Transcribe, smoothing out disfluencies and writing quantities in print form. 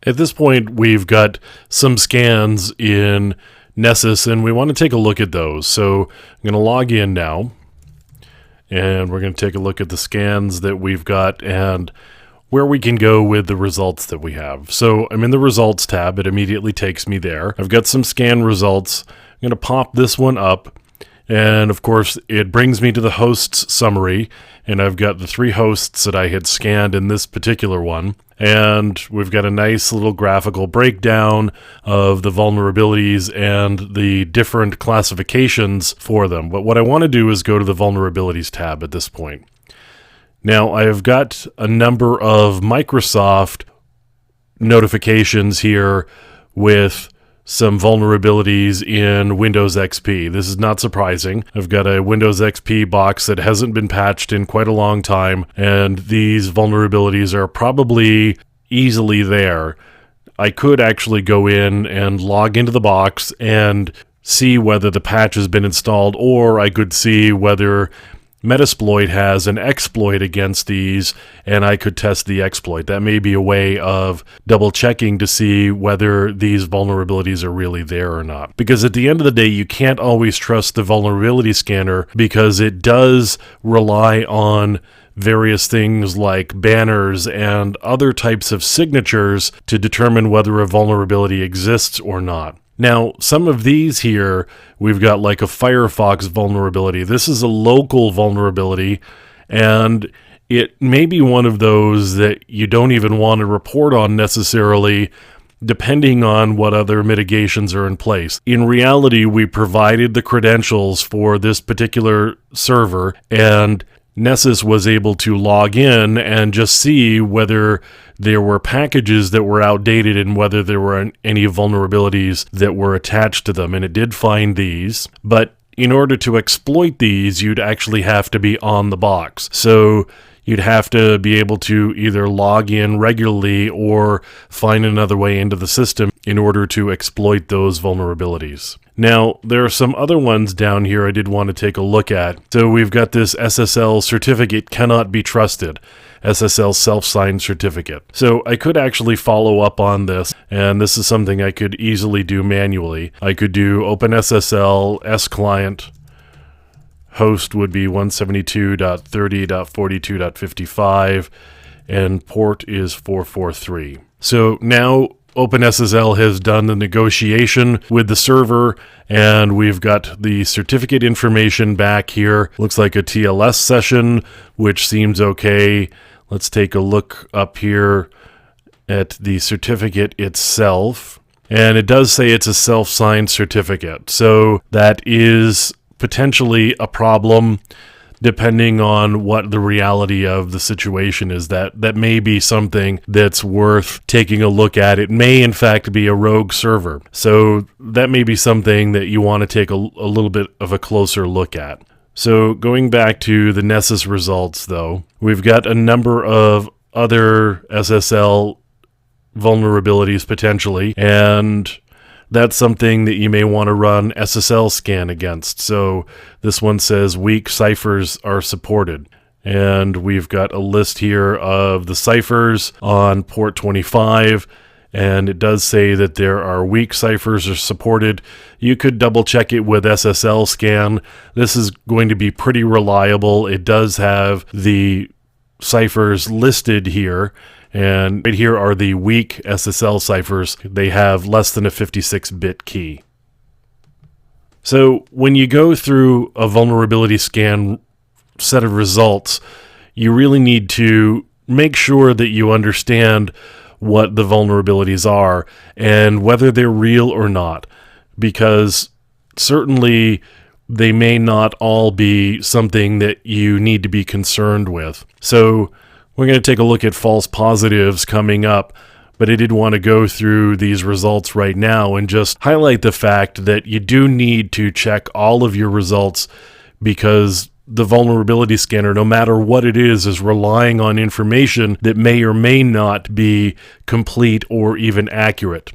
At this point, we've got some scans in Nessus, and we want to take a look at those. So I'm going to log in now, and we're going to take a look at the scans that we've got and where we can go with the results that we have. So I'm in the results tab. It immediately takes me there. I've got some scan results. I'm going to pop this one up. And of course, it brings me to the hosts summary, and I've got the 3 hosts that I had scanned in this particular one. And we've got a nice little graphical breakdown of the vulnerabilities and the different classifications for them. But what I want to do is go to the vulnerabilities tab at this point. Now, I've got a number of Microsoft notifications here with some vulnerabilities in Windows XP. This is not surprising. I've got a Windows XP box that hasn't been patched in quite a long time, and these vulnerabilities are probably easily there. I could actually go in and log into the box and see whether the patch has been installed, or I could see whether Metasploit has an exploit against these, and I could test the exploit. That may be a way of double checking to see whether these vulnerabilities are really there or not. Because at the end of the day, you can't always trust the vulnerability scanner because it does rely on various things like banners and other types of signatures to determine whether a vulnerability exists or not. Now, some of these here, we've got like a Firefox vulnerability. This is a local vulnerability, and it may be one of those that you don't even want to report on necessarily, depending on what other mitigations are in place. In reality, we provided the credentials for this particular server, and Nessus was able to log in and just see whether there were packages that were outdated and whether there were any vulnerabilities that were attached to them. And it did find these. But in order to exploit these, you'd actually have to be on the box. So you'd have to be able to either log in regularly or find another way into the system in order to exploit those vulnerabilities. Now, there are some other ones down here I did want to take a look at. So we've got this SSL certificate cannot be trusted. SSL self-signed certificate. So I could actually follow up on this, and this is something I could easily do manually. I could do OpenSSL S-client. Host would be 172.30.42.55, and port is 443. So now OpenSSL has done the negotiation with the server, and we've got the certificate information back here. Looks like a TLS session, which seems okay. Let's take a look up here at the certificate itself. And it does say it's a self-signed certificate. So that is potentially a problem depending on what the reality of the situation is. That may be something that's worth taking a look at. It may in fact be a rogue server. So that may be something that you want to take a little bit of a closer look at. So going back to the Nessus results though, we've got a number of other SSL vulnerabilities potentially, and that's something that you may want to run SSL scan against. So this one says weak ciphers are supported. And we've got a list here of the ciphers on port 25. And it does say that there are weak ciphers are supported. You could double check it with SSL scan. This is going to be pretty reliable. It does have the ciphers listed here. And right here are the weak SSL ciphers. They have less than a 56-bit key. So when you go through a vulnerability scan set of results, you really need to make sure that you understand what the vulnerabilities are and whether they're real or not, because certainly they may not all be something that you need to be concerned with. So we're going to take a look at false positives coming up, but I did want to go through these results right now and just highlight the fact that you do need to check all of your results, because the vulnerability scanner, no matter what it is relying on information that may or may not be complete or even accurate.